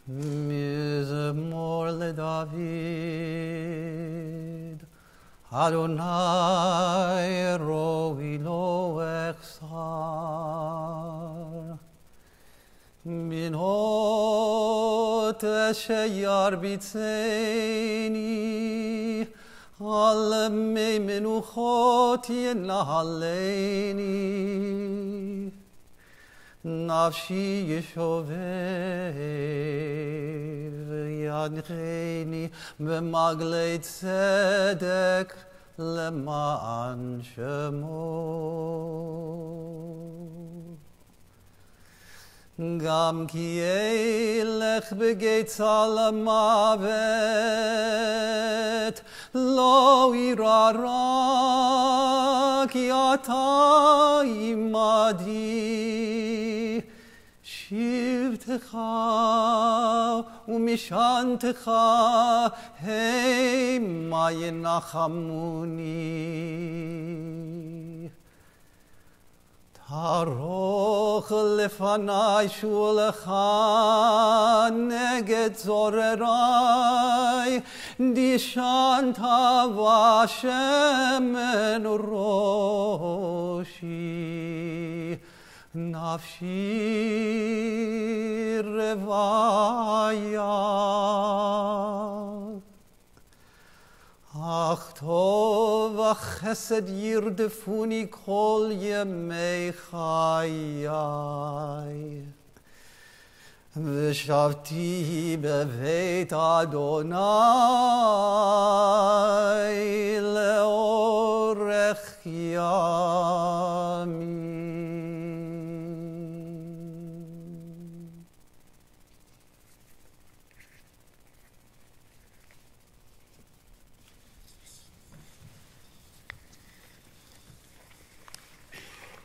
מזמור לדוד. אדוני ראוי לו אכסר. מנהות שירביצני, על מי מנוחות ינהלני. נפשי ישובב ינחני במעגלי צדק למען שמו. גם כי ילך בגיצה למוות, לא יירא רע, כי אתה עמדי. שבטך ומשענתך המה ינחמוני. תערוך לפני שולחן נגד צורריי, דשנת בשמן ראשי. נפשי רוויה, אך טוב החסד ירדפוני כל ימי חיי. ושבתי בבית אדוני לאורך ימים.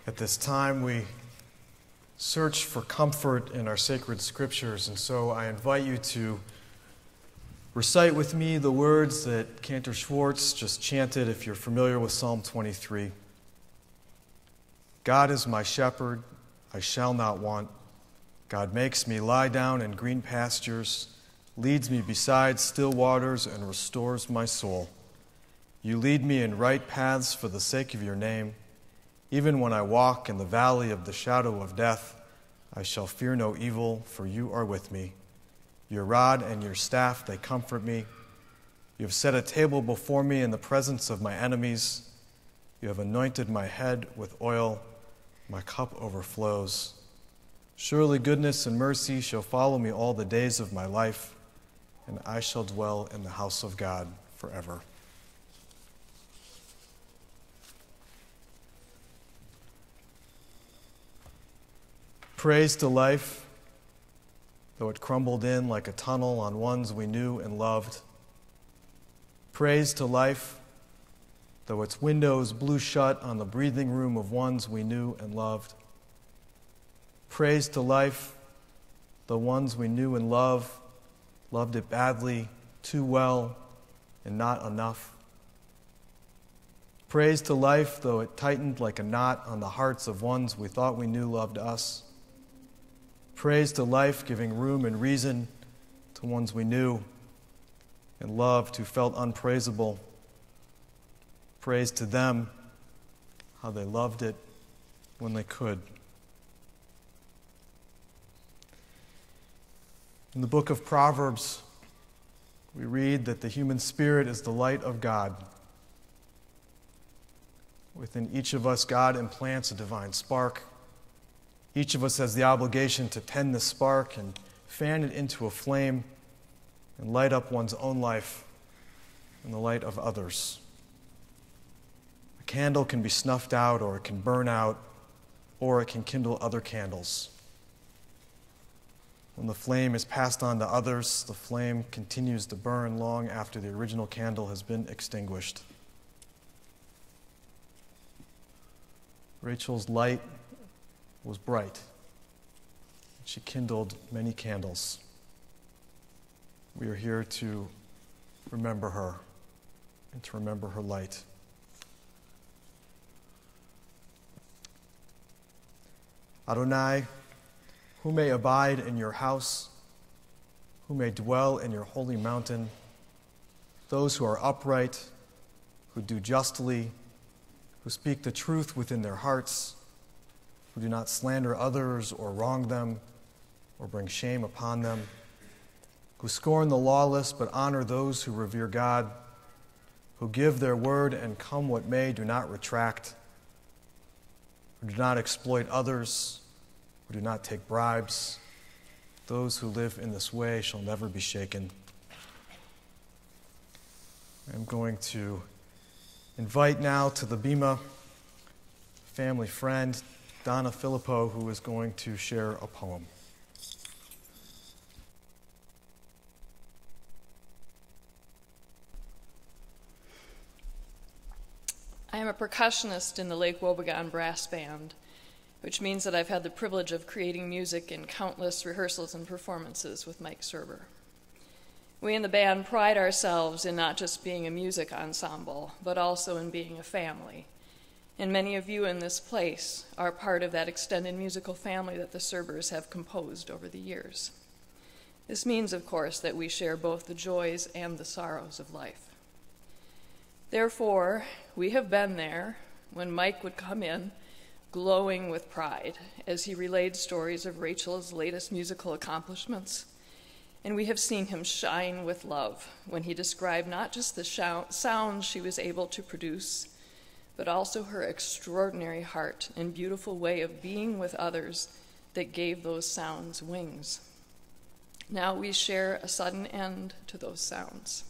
At this time, we search for comfort in our sacred scriptures, and so I invite you to recite with me the words that Cantor Schwartz just chanted if you're familiar with Psalm 23. God is my shepherd, I shall not want. God makes me lie down in green pastures, leads me beside still waters, and restores my soul. You lead me in right paths for the sake of your name. Even when I walk in the valley of the shadow of death, I shall fear no evil, for you are with me. Your rod and your staff, they comfort me. You have set a table before me in the presence of my enemies. You have anointed my head with oil. My cup overflows. Surely goodness and mercy shall follow me all the days of my life, and I shall dwell in the house of God forever. Praise to life, though it crumbled in like a tunnel on ones we knew and loved. Praise to life, though its windows blew shut on the breathing room of ones we knew and loved. Praise to life, the ones we knew and loved it badly, too well, and not enough. Praise to life, though it tightened like a knot on the hearts of ones we thought we knew loved us. Praise to life, giving room and reason to ones we knew and loved who felt unpraisable. Praise to them, how they loved it when they could. In the book of Proverbs, we read that the human spirit is the light of God. Within each of us, God implants a divine spark. Each of us has the obligation to tend the spark and fan it into a flame and light up one's own life and the light of others. A candle can be snuffed out, or it can burn out, or it can kindle other candles. When the flame is passed on to others, the flame continues to burn long after the original candle has been extinguished. Rachel's light was bright. She kindled many candles. We are here to remember her and to remember her light. Adonai, who may abide in your house, who may dwell in your holy mountain, those who are upright, who do justly, who speak the truth within their hearts, who do not slander others or wrong them or bring shame upon them, who scorn the lawless but honor those who revere God, who give their word and come what may do not retract, who do not exploit others, or do not take bribes. Those who live in this way shall never be shaken. I'm going to invite now to the bima family friend, Donna Filippo, who is going to share a poem. I am a percussionist in the Lake Wobegon Brass Band, which means that I've had the privilege of creating music in countless rehearsals and performances with Mike Serber. We in the band pride ourselves in not just being a music ensemble, but also in being a family. And many of you in this place are part of that extended musical family that the Serbers have composed over the years. This means, of course, that we share both the joys and the sorrows of life. Therefore, we have been there when Mike would come in glowing with pride as he relayed stories of Rachel's latest musical accomplishments. And we have seen him shine with love when he described not just the sounds she was able to produce, but also her extraordinary heart and beautiful way of being with others that gave those sounds wings. Now we share a sudden end to those sounds.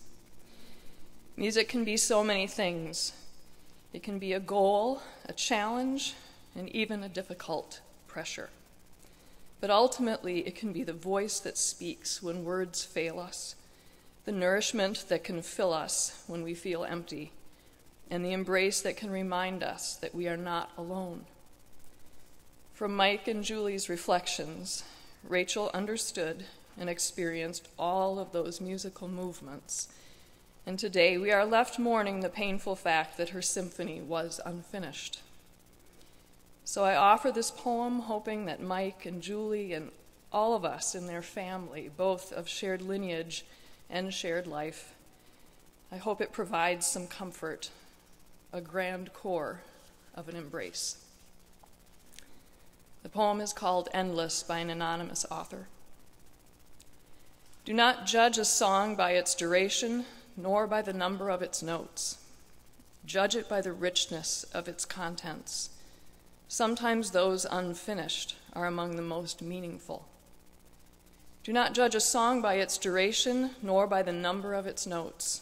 Music can be so many things. It can be a goal, a challenge, and even a difficult pressure. But ultimately, it can be the voice that speaks when words fail us, the nourishment that can fill us when we feel empty, and the embrace that can remind us that we are not alone. From Mike and Julie's reflections, Rachel understood and experienced all of those musical movements. And today we are left mourning the painful fact that her symphony was unfinished. So I offer this poem hoping that Mike and Julie and all of us in their family, both of shared lineage and shared life, I hope it provides some comfort, a grand core of an embrace. The poem is called Endless by an anonymous author. Do not judge a song by its duration, nor by the number of its notes. Judge it by the richness of its contents. Sometimes those unfinished are among the most meaningful. Do not judge a song by its duration, nor by the number of its notes.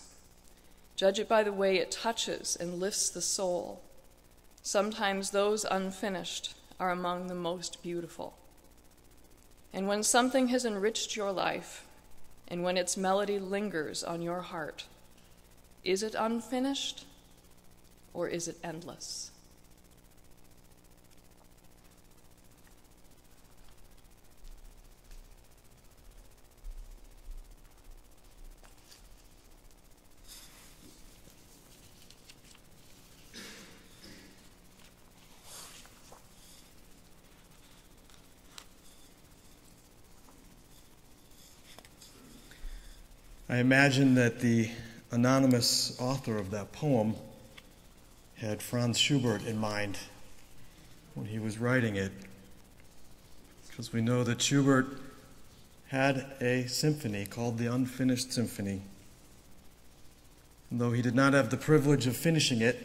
Judge it by the way it touches and lifts the soul. Sometimes those unfinished are among the most beautiful. And when something has enriched your life, and when its melody lingers on your heart, is it unfinished or is it endless? I imagine that the anonymous author of that poem had Franz Schubert in mind when he was writing it, because we know that Schubert had a symphony called the Unfinished Symphony. And though he did not have the privilege of finishing it,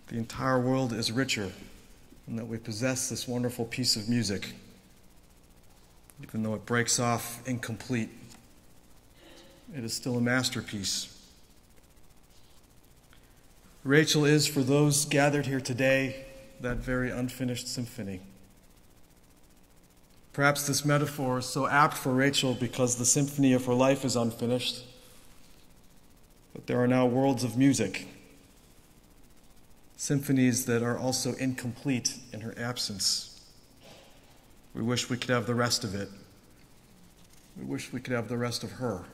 the entire world is richer in that we possess this wonderful piece of music, even though it breaks off incomplete. It is still a masterpiece. Rachel is, for those gathered here today, that very unfinished symphony. Perhaps this metaphor is so apt for Rachel because the symphony of her life is unfinished, but there are now worlds of music, symphonies that are also incomplete in her absence. We wish we could have the rest of it. We wish we could have the rest of her.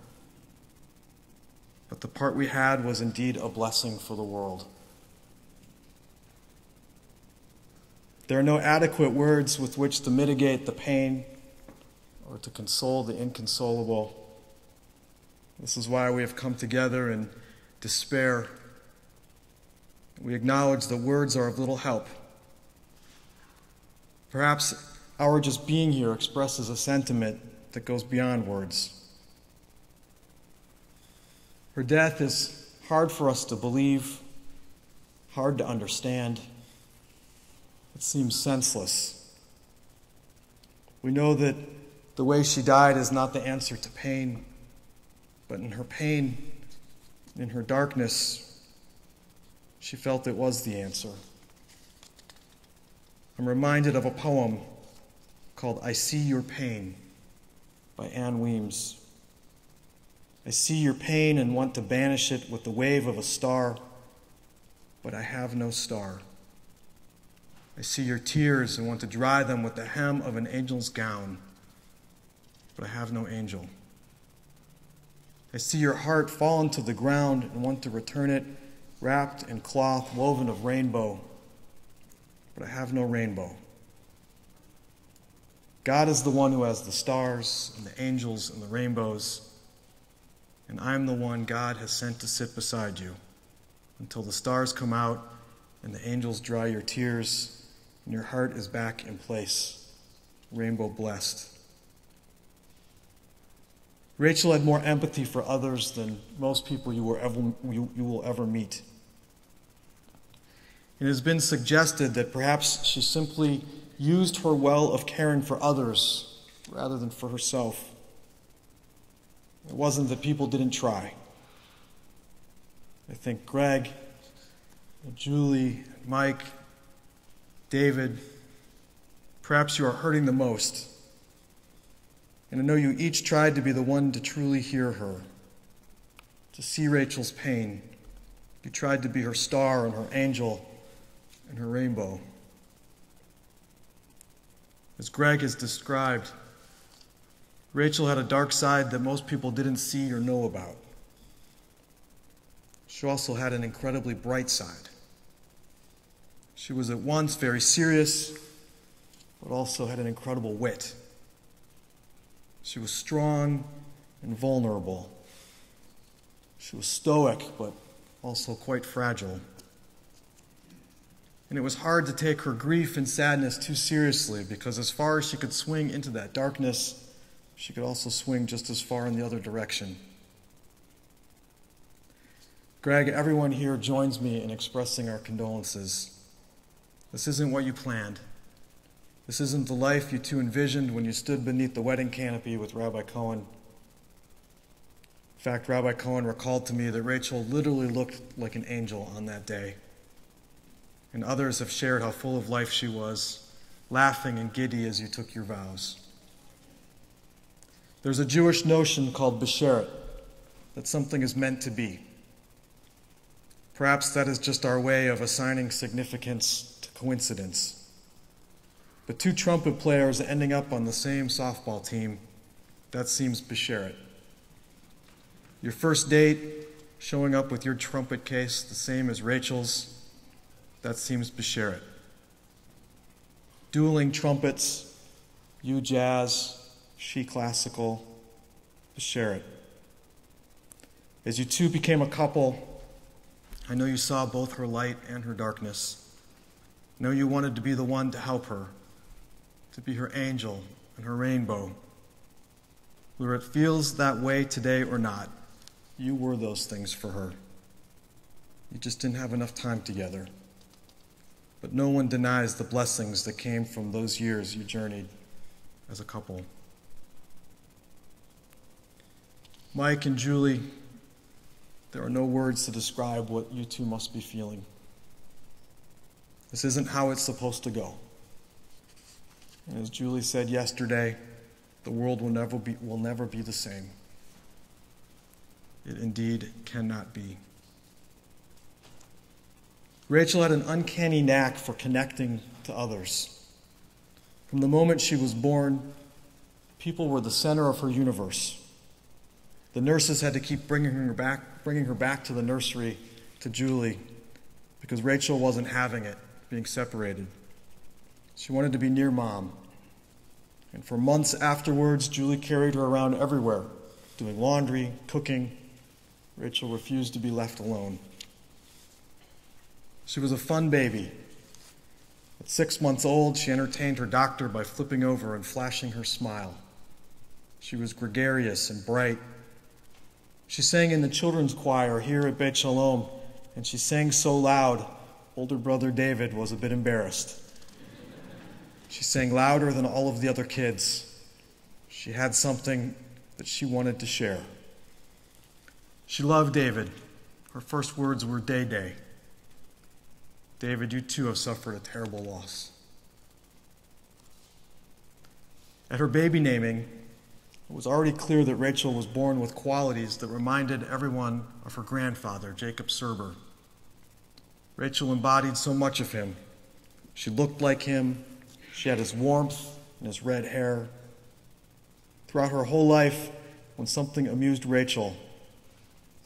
But the part we had was indeed a blessing for the world. There are no adequate words with which to mitigate the pain or to console the inconsolable. This is why we have come together in despair. We acknowledge that words are of little help. Perhaps our just being here expresses a sentiment that goes beyond words. Her death is hard for us to believe, hard to understand. It seems senseless. We know that the way she died is not the answer to pain, but in her pain, in her darkness, she felt it was the answer. I'm reminded of a poem called I See Your Pain by Anne Weems. I see your pain and want to banish it with the wave of a star, but I have no star. I see your tears and want to dry them with the hem of an angel's gown, but I have no angel. I see your heart fallen to the ground and want to return it wrapped in cloth woven of rainbow, but I have no rainbow. God is the one who has the stars and the angels and the rainbows, and I'm the one God has sent to sit beside you until the stars come out and the angels dry your tears and your heart is back in place, rainbow blessed. Rachel had more empathy for others than most people you will ever meet. It has been suggested that perhaps she simply used her well of caring for others rather than for herself. It wasn't that people didn't try. I think Greg, Julie, Mike, David, perhaps you are hurting the most. And I know you each tried to be the one to truly hear her, to see Rachel's pain. You tried to be her star and her angel and her rainbow. As Greg has described, Rachel had a dark side that most people didn't see or know about. She also had an incredibly bright side. She was at once very serious, but also had an incredible wit. She was strong and vulnerable. She was stoic, but also quite fragile. And it was hard to take her grief and sadness too seriously, because as far as she could swing into that darkness, she could also swing just as far in the other direction. Greg, everyone here joins me in expressing our condolences. This isn't what you planned. This isn't the life you two envisioned when you stood beneath the wedding canopy with Rabbi Cohen. In fact, Rabbi Cohen recalled to me that Rachel literally looked like an angel on that day. And others have shared how full of life she was, laughing and giddy as you took your vows. There's a Jewish notion called besheret, that something is meant to be. Perhaps that is just our way of assigning significance to coincidence. But two trumpet players ending up on the same softball team, that seems besheret. Your first date, showing up with your trumpet case the same as Rachel's, that seems besheret. Dueling trumpets, you jazz, she classical, besheret. As you two became a couple, I know you saw both her light and her darkness. I know you wanted to be the one to help her, to be her angel and her rainbow. Whether it feels that way today or not, you were those things for her. You just didn't have enough time together. But no one denies the blessings that came from those years you journeyed as a couple. Mike and Julie, there are no words to describe what you two must be feeling. This isn't how it's supposed to go. And as Julie said yesterday, the world will never be the same. It indeed cannot be. Rachel had an uncanny knack for connecting to others. From the moment she was born, people were the center of her universe. The nurses had to keep bringing her back to the nursery to Julie because Rachel wasn't having it, being separated. She wanted to be near Mom. And for months afterwards, Julie carried her around everywhere, doing laundry, cooking. Rachel refused to be left alone. She was a fun baby. At 6 months old, she entertained her doctor by flipping over and flashing her smile. She was gregarious and bright. She sang in the children's choir here at Beit Shalom, and she sang so loud, older brother David was a bit embarrassed. She sang louder than all of the other kids. She had something that she wanted to share. She loved David. Her first words were, "Day, day." David, you too have suffered a terrible loss. At her baby naming, it was already clear that Rachel was born with qualities that reminded everyone of her grandfather, Jacob Serber. Rachel embodied so much of him. She looked like him. She had his warmth and his red hair. Throughout her whole life, when something amused Rachel,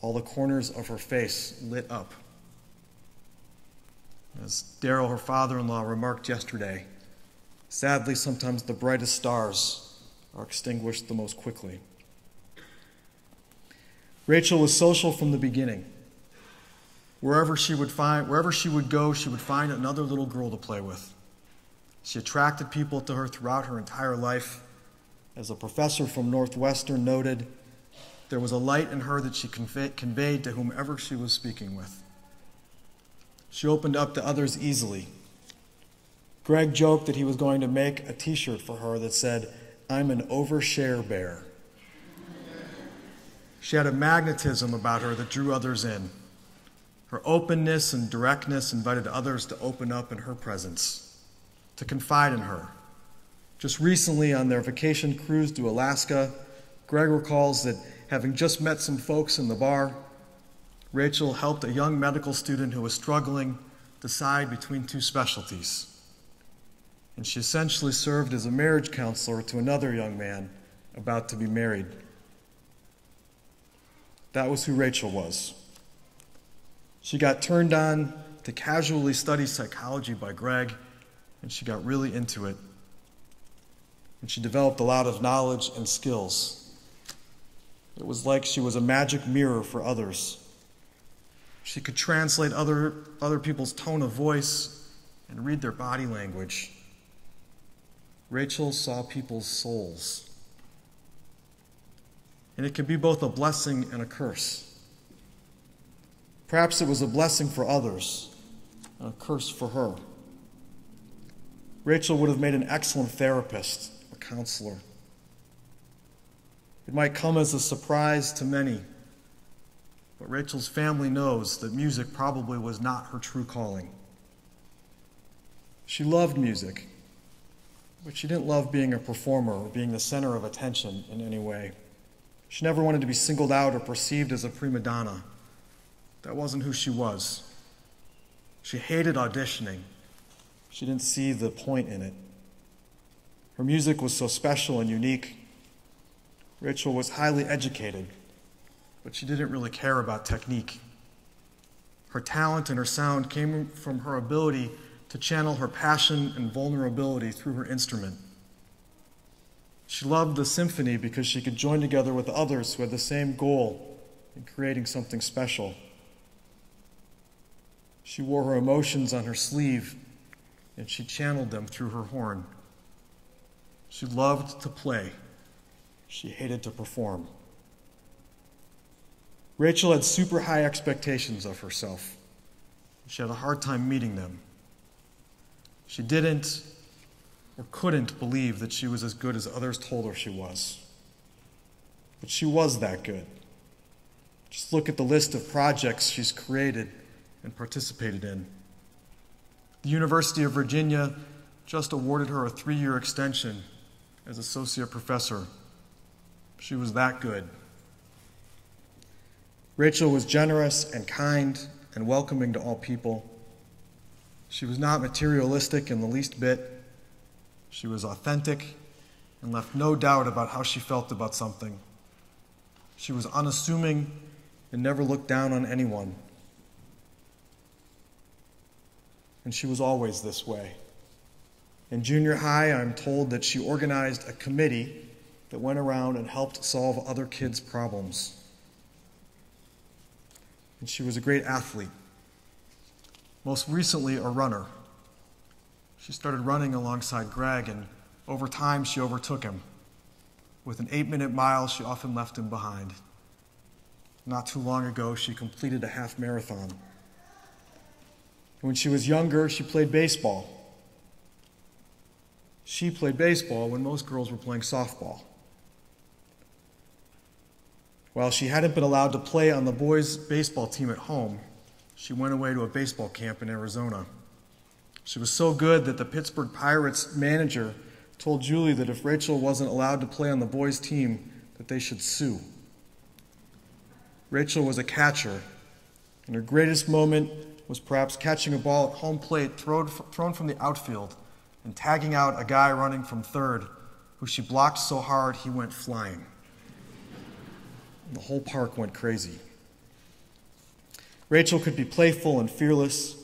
all the corners of her face lit up. As Daryl, her father-in-law, remarked yesterday, sadly, sometimes the brightest stars are extinguished the most quickly. Rachel was social from the beginning. Wherever she would go, she would find another little girl to play with. She attracted people to her throughout her entire life. As a professor from Northwestern noted, there was a light in her that she conveyed to whomever she was speaking with. She opened up to others easily. Greg joked that he was going to make a t-shirt for her that said, "I'm an overshare bear." She had a magnetism about her that drew others in. Her openness and directness invited others to open up in her presence, to confide in her. Just recently, on their vacation cruise to Alaska, Greg recalls that having just met some folks in the bar, Rachel helped a young medical student who was struggling decide between two specialties. And she essentially served as a marriage counselor to another young man about to be married. That was who Rachel was. She got turned on to casually study psychology by Greg, and she got really into it. And she developed a lot of knowledge and skills. It was like she was a magic mirror for others. She could translate other people's tone of voice and read their body language. Rachel saw people's souls. And it can be both a blessing and a curse. Perhaps it was a blessing for others and a curse for her. Rachel would have made an excellent therapist or counselor. It might come as a surprise to many, but Rachel's family knows that music probably was not her true calling. She loved music, but she didn't love being a performer or being the center of attention in any way. She never wanted to be singled out or perceived as a prima donna. That wasn't who she was. She hated auditioning. She didn't see the point in it. Her music was so special and unique. Rachel was highly educated, but she didn't really care about technique. Her talent and her sound came from her ability to channel her passion and vulnerability through her instrument. She loved the symphony because she could join together with others who had the same goal in creating something special. She wore her emotions on her sleeve, and she channeled them through her horn. She loved to play. She hated to perform. Rachel had super high expectations of herself. She had a hard time meeting them. She didn't or couldn't believe that she was as good as others told her she was. But she was that good. Just look at the list of projects she's created and participated in. The University of Virginia just awarded her a 3-year extension as associate professor. She was that good. Rachel was generous and kind and welcoming to all people. She was not materialistic in the least bit. She was authentic and left no doubt about how she felt about something. She was unassuming and never looked down on anyone. And she was always this way. In junior high, I'm told that she organized a committee that went around and helped solve other kids' problems. And she was a great athlete. Most recently, a runner. She started running alongside Greg, and over time, she overtook him. With an 8-minute mile, she often left him behind. Not too long ago, she completed a half marathon. When she was younger, she played baseball. She played baseball when most girls were playing softball. While she hadn't been allowed to play on the boys' baseball team at home, she went away to a baseball camp in Arizona. She was so good that the Pittsburgh Pirates manager told Julie that if Rachel wasn't allowed to play on the boys' team, that they should sue. Rachel was a catcher, and her greatest moment was perhaps catching a ball at home plate thrown from the outfield and tagging out a guy running from third, who she blocked so hard he went flying. The whole park went crazy. Rachel could be playful and fearless.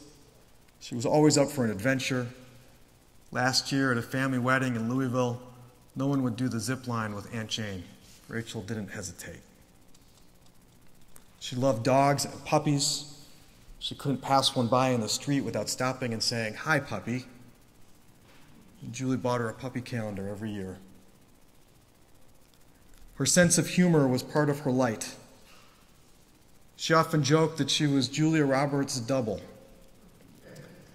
She was always up for an adventure. Last year at a family wedding in Louisville, no one would do the zip line with Aunt Jane. Rachel didn't hesitate. She loved dogs and puppies. She couldn't pass one by in the street without stopping and saying, "Hi, puppy." And Julie bought her a puppy calendar every year. Her sense of humor was part of her light. She often joked that she was Julia Roberts' double.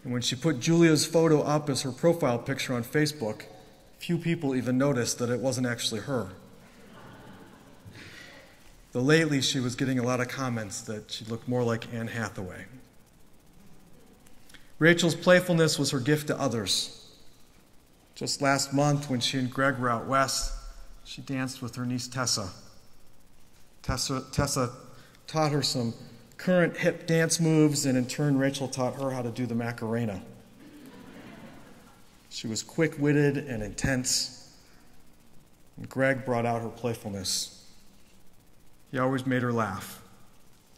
And when she put Julia's photo up as her profile picture on Facebook, few people even noticed that it wasn't actually her. Though lately she was getting a lot of comments that she looked more like Anne Hathaway. Rachel's playfulness was her gift to others. Just last month, when she and Greg were out west, she danced with her niece Tessa. Tessa taught her some current hip dance moves, and in turn, Rachel taught her how to do the Macarena. She was quick-witted and intense, and Greg brought out her playfulness. He always made her laugh.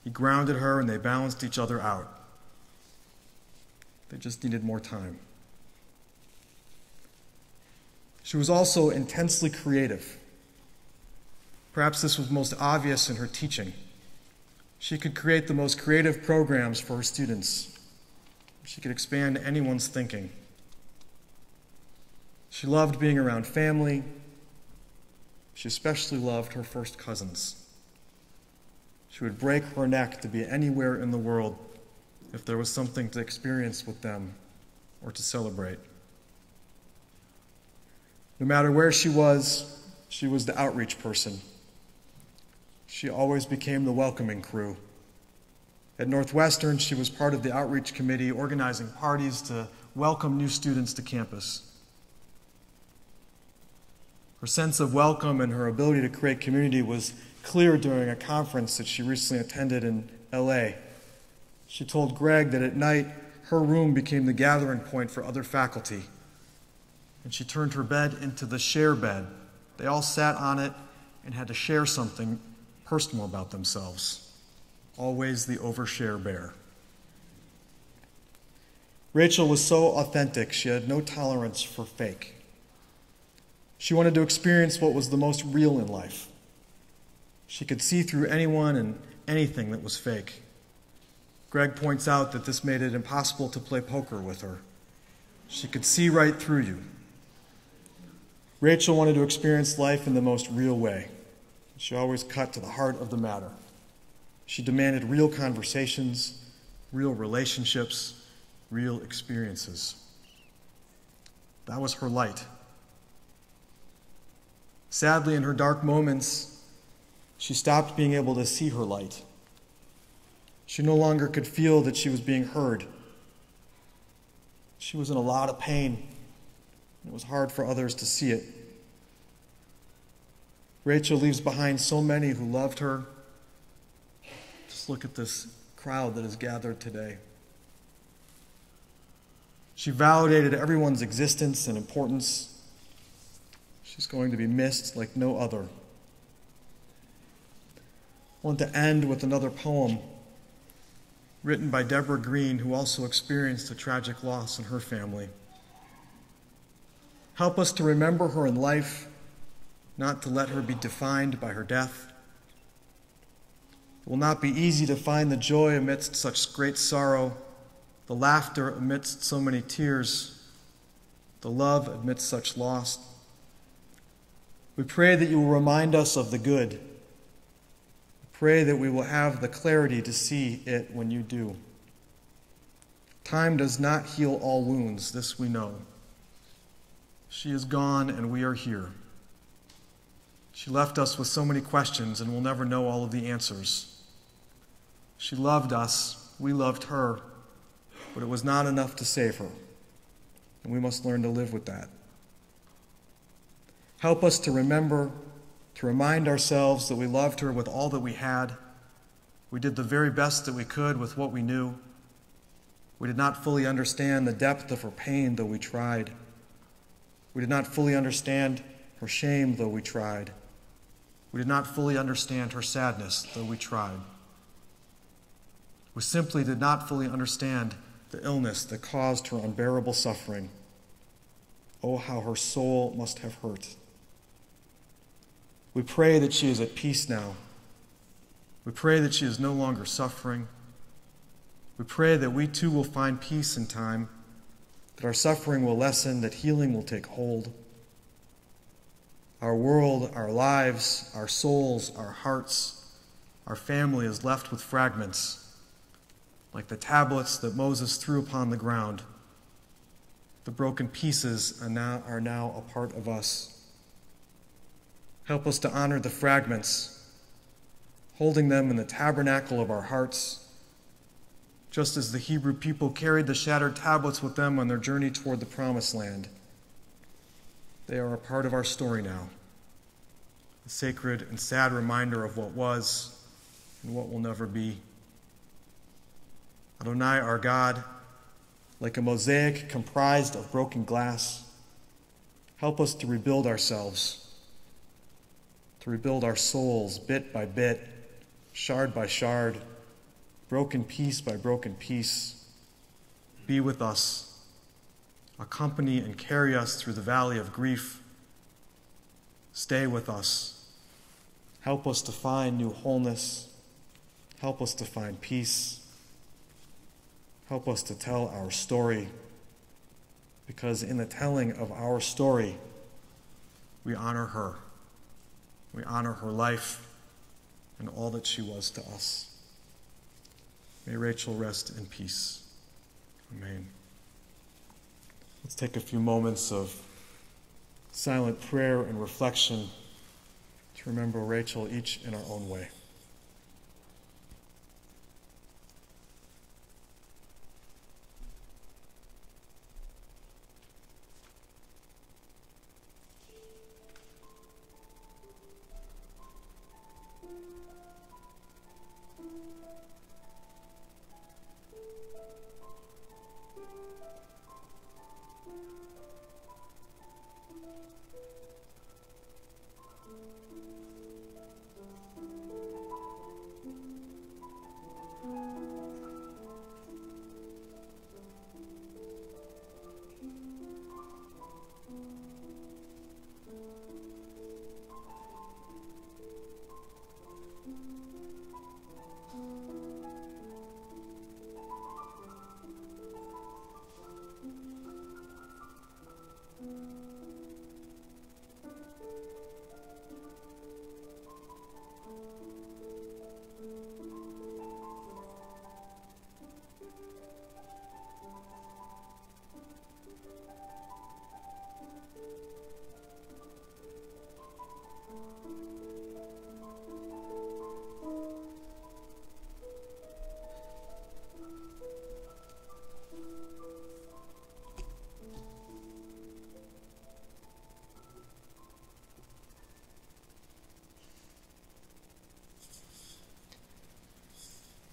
He grounded her, and they balanced each other out. They just needed more time. She was also intensely creative. Perhaps this was most obvious in her teaching. She could create the most creative programs for her students. She could expand anyone's thinking. She loved being around family. She especially loved her first cousins. She would break her neck to be anywhere in the world if there was something to experience with them or to celebrate. No matter where she was the outreach person. She always became the welcoming crew. At Northwestern, she was part of the outreach committee organizing parties to welcome new students to campus. Her sense of welcome and her ability to create community was clear during a conference that she recently attended in LA. She told Greg that at night, her room became the gathering point for other faculty. And she turned her bed into the share bed. They all sat on it and had to share something personal about themselves. Always the overshare bear. Rachel was so authentic, she had no tolerance for fake. She wanted to experience what was the most real in life. She could see through anyone and anything that was fake. Greg points out that this made it impossible to play poker with her. She could see right through you. Rachel wanted to experience life in the most real way. She always cut to the heart of the matter. She demanded real conversations, real relationships, real experiences. That was her light. Sadly, in her dark moments, she stopped being able to see her light. She no longer could feel that she was being heard. She was in a lot of pain. It was hard for others to see it. Rachel leaves behind so many who loved her. Just look at this crowd that has gathered today. She validated everyone's existence and importance. She's going to be missed like no other. I want to end with another poem written by Deborah Green, who also experienced a tragic loss in her family. Help us to remember her in life, not to let her be defined by her death. It will not be easy to find the joy amidst such great sorrow, the laughter amidst so many tears, the love amidst such loss. We pray that you will remind us of the good. We pray that we will have the clarity to see it when you do. Time does not heal all wounds, this we know. She is gone and we are here. She left us with so many questions and we'll never know all of the answers. She loved us, we loved her, but it was not enough to save her. And we must learn to live with that. Help us to remember, to remind ourselves that we loved her with all that we had. We did the very best that we could with what we knew. We did not fully understand the depth of her pain, though we tried. We did not fully understand her shame, though we tried. We did not fully understand her sadness, though we tried. We simply did not fully understand the illness that caused her unbearable suffering. Oh, how her soul must have hurt. We pray that she is at peace now. We pray that she is no longer suffering. We pray that we too will find peace in time, that our suffering will lessen, that healing will take hold. Our world, our lives, our souls, our hearts, our family is left with fragments, like the tablets that Moses threw upon the ground. The broken pieces are now a part of us. Help us to honor the fragments, holding them in the tabernacle of our hearts, just as the Hebrew people carried the shattered tablets with them on their journey toward the promised land. They are a part of our story now, a sacred and sad reminder of what was and what will never be. Adonai, our God, like a mosaic comprised of broken glass, help us to rebuild ourselves, to rebuild our souls bit by bit, shard by shard, broken piece by broken piece. Be with us. Accompany and carry us through the valley of grief. Stay with us. Help us to find new wholeness. Help us to find peace. Help us to tell our story, because in the telling of our story, we honor her. We honor her life and all that she was to us. May Rachel rest in peace. Amen. Let's take a few moments of silent prayer and reflection to remember Rachel, each in our own way.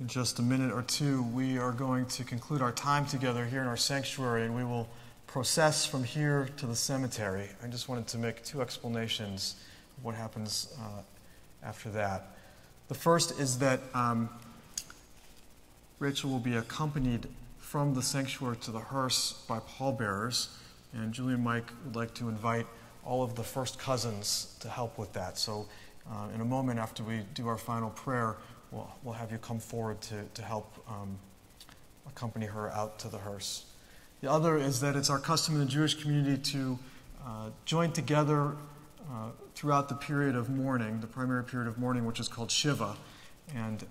In just a minute or two, we are going to conclude our time together here in our sanctuary, and we will process from here to the cemetery. I just wanted to make two explanations of what happens after that. The first is that Rachel will be accompanied from the sanctuary to the hearse by pallbearers, and Julie and Mike would like to invite all of the first cousins to help with that. So in a moment after we do our final prayer, we'll have you come forward to help accompany her out to the hearse. The other is that it's our custom in the Jewish community to join together throughout the period of mourning, the primary period of mourning, which is called Shiva. And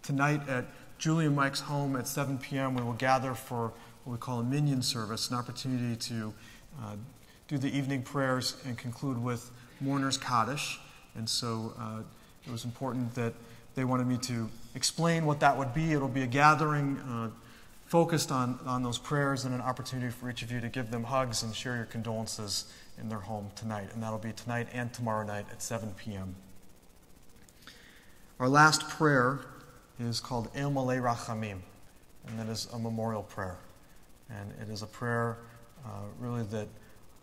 tonight at Julie and Mike's home at 7 p.m., we will gather for what we call a minyan service, an opportunity to do the evening prayers and conclude with Mourner's Kaddish. And so it was important that they wanted me to explain what that would be. It'll be a gathering focused on those prayers and an opportunity for each of you to give them hugs and share your condolences in their home tonight. And that'll be tonight and tomorrow night at 7 p.m. Our last prayer is called El Malei Rachamim, and that is a memorial prayer. And it is a prayer really that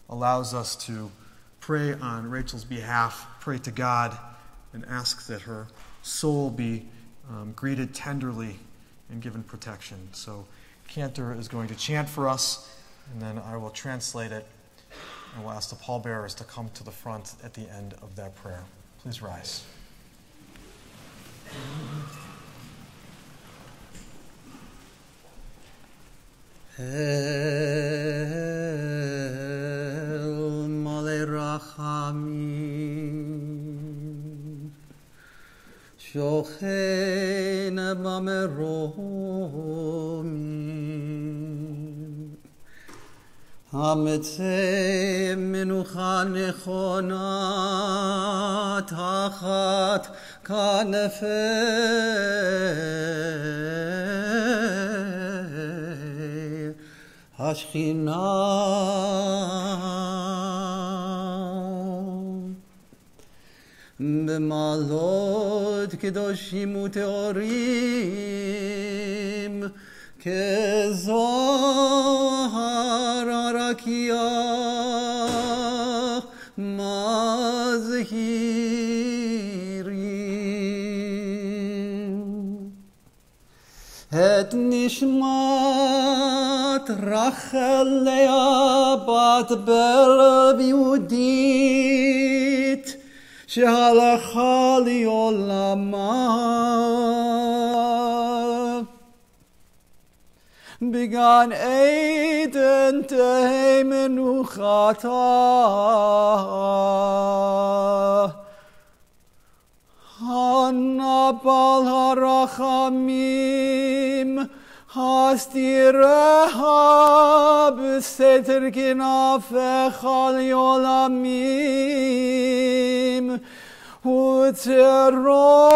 allows us to pray on Rachel's behalf, pray to God, and ask that her soul be greeted tenderly and given protection. So Cantor is going to chant for us, and then I will translate it, and we'll ask the pallbearers to come to the front at the end of that prayer. Please rise. El Malei Rachamim Shochen Bameromim Hametzeh Menucha Nechona Tachat Kanefei Hashchina B'malot Kedoshim Uteorim Kezohar Arakia Mazhirim Et Nishmat Rachel Lea Bat Ber Yehudit שהלכה לעולמה בגן עדן תהא מנוחתה הנבל הרחמים הסתיריה בסתר כנפיך לעולמים וצרור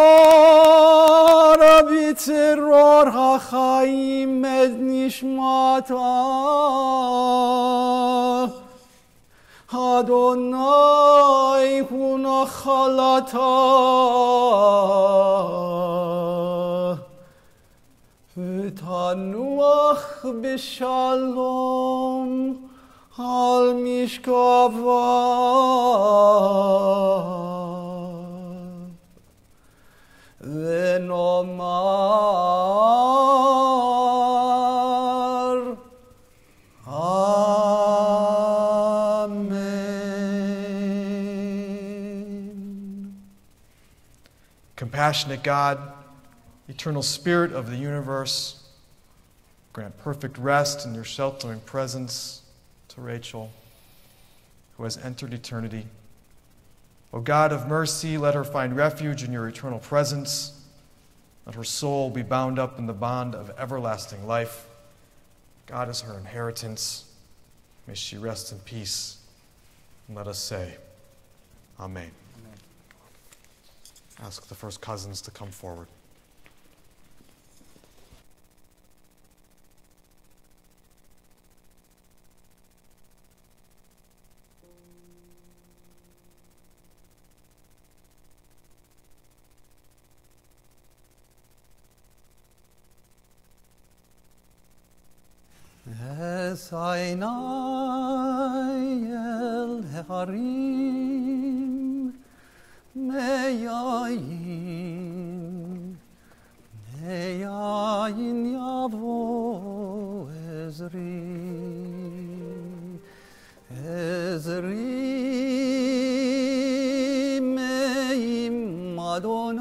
בצרור החיים את נשמתה אדוני הוא נחלתה ותנוח בשלום על משכבה ונאמר Amen. Compassionate God, eternal Spirit of the universe, grant perfect rest in your sheltering presence to Rachel, who has entered eternity. O God of mercy, let her find refuge in your eternal presence. Let her soul be bound up in the bond of everlasting life. God is her inheritance. May she rest in peace. And let us say, Amen. Amen. Ask the first cousins to come forward. עיני אל ההרים מאין יבוא עזרי מעם אדוני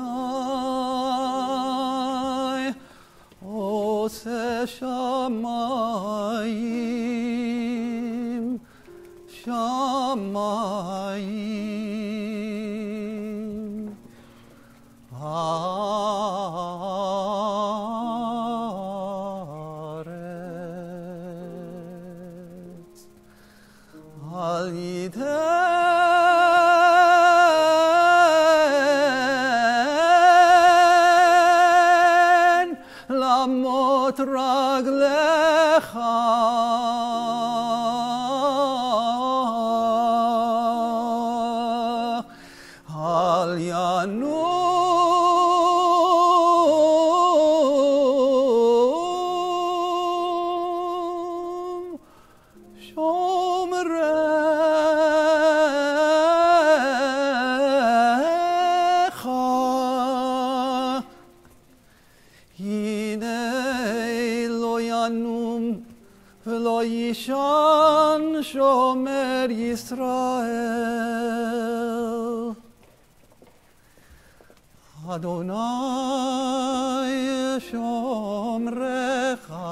עושה שמיים הארץ al yiten lamot raglecha al yanum shomrecha hinei lo yanum v'lo yishan shomer Yisrael Adonai shomrecha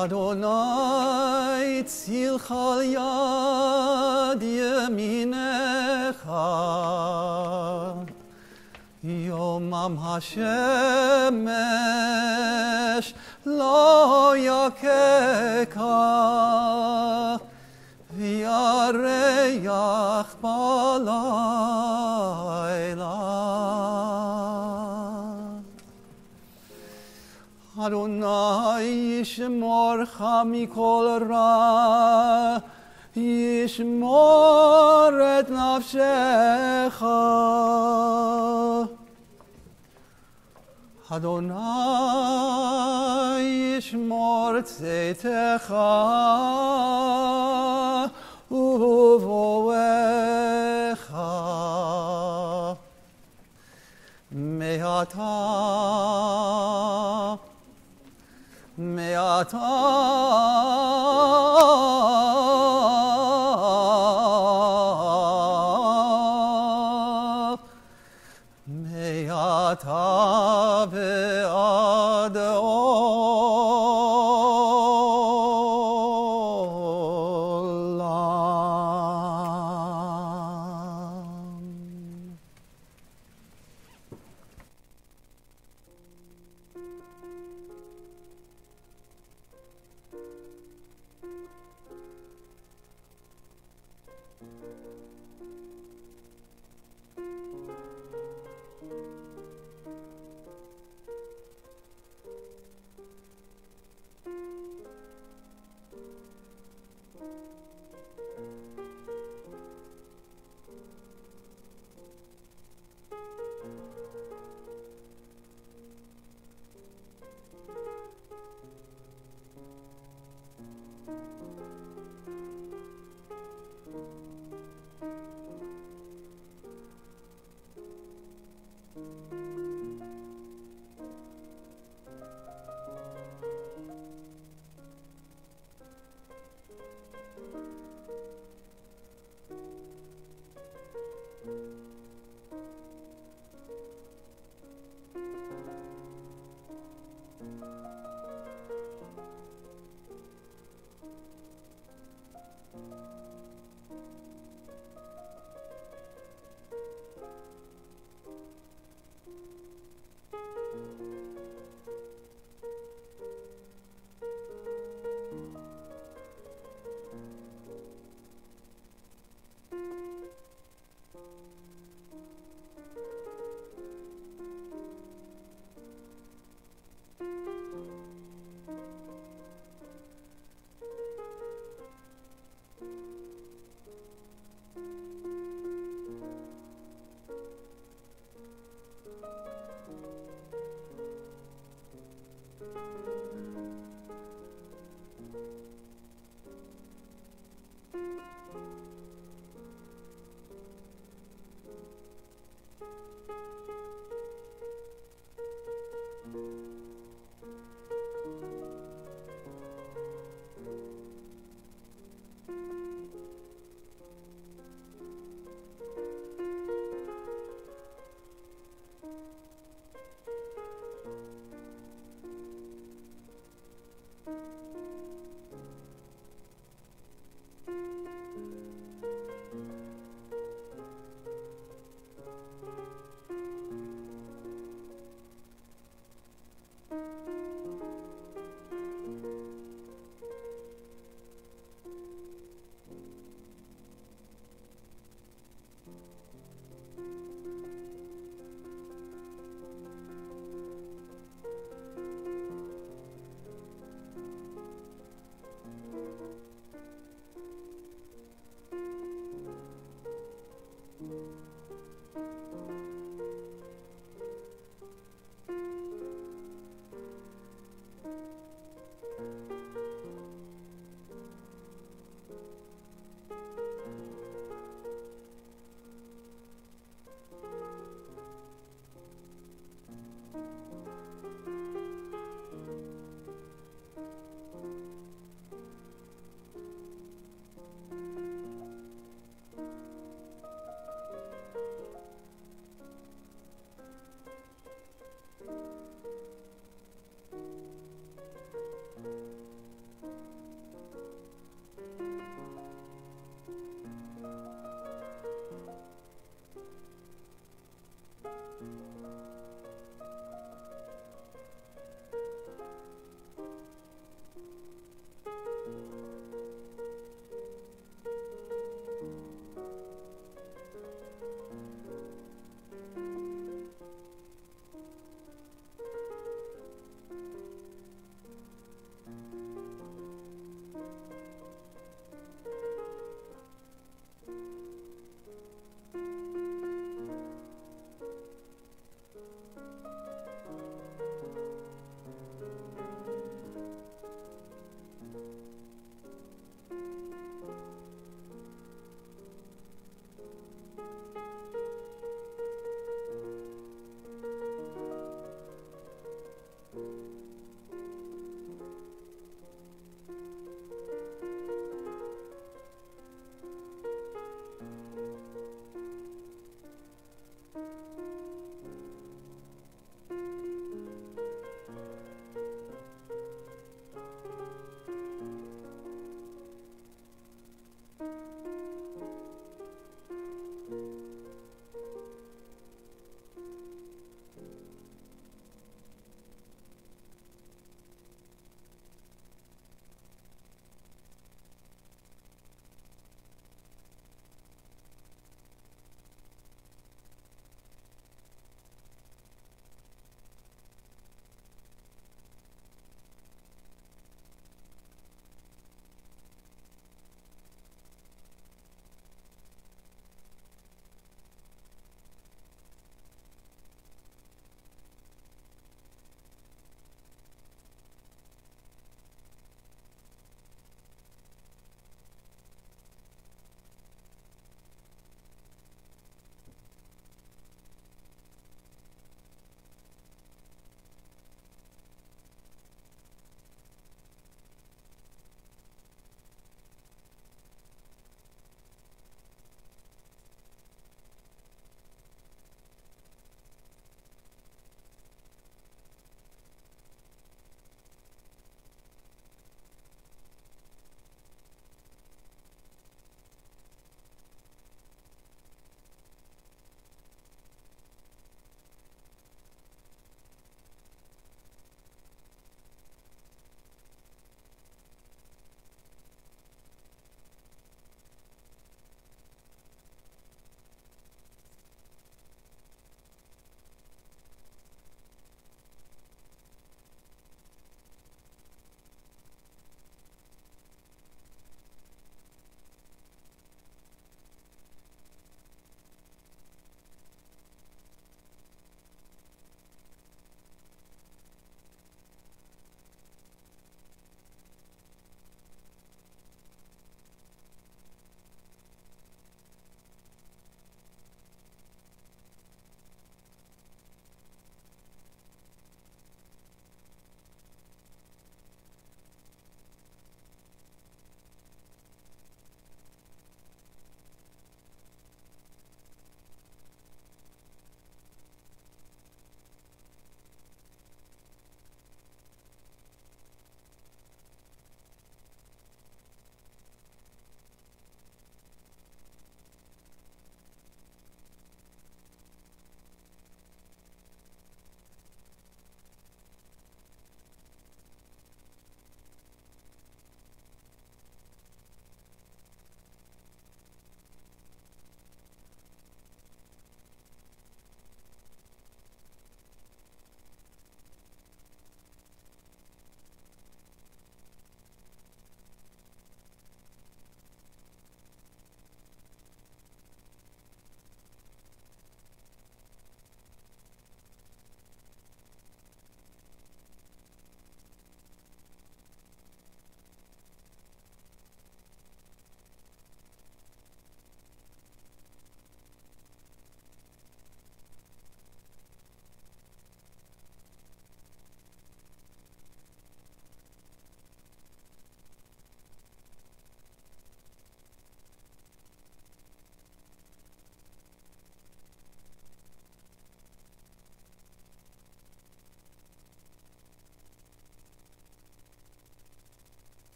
Adonai tzilcha yad yeminecha Yomam hashemesh lo yakeka v'yareach balayla Adonai yishmorcha mikol ra, yishmor et nafshecha. Adonai yishmor tzeitecha uvoecha. Me'ata ve'ad olam.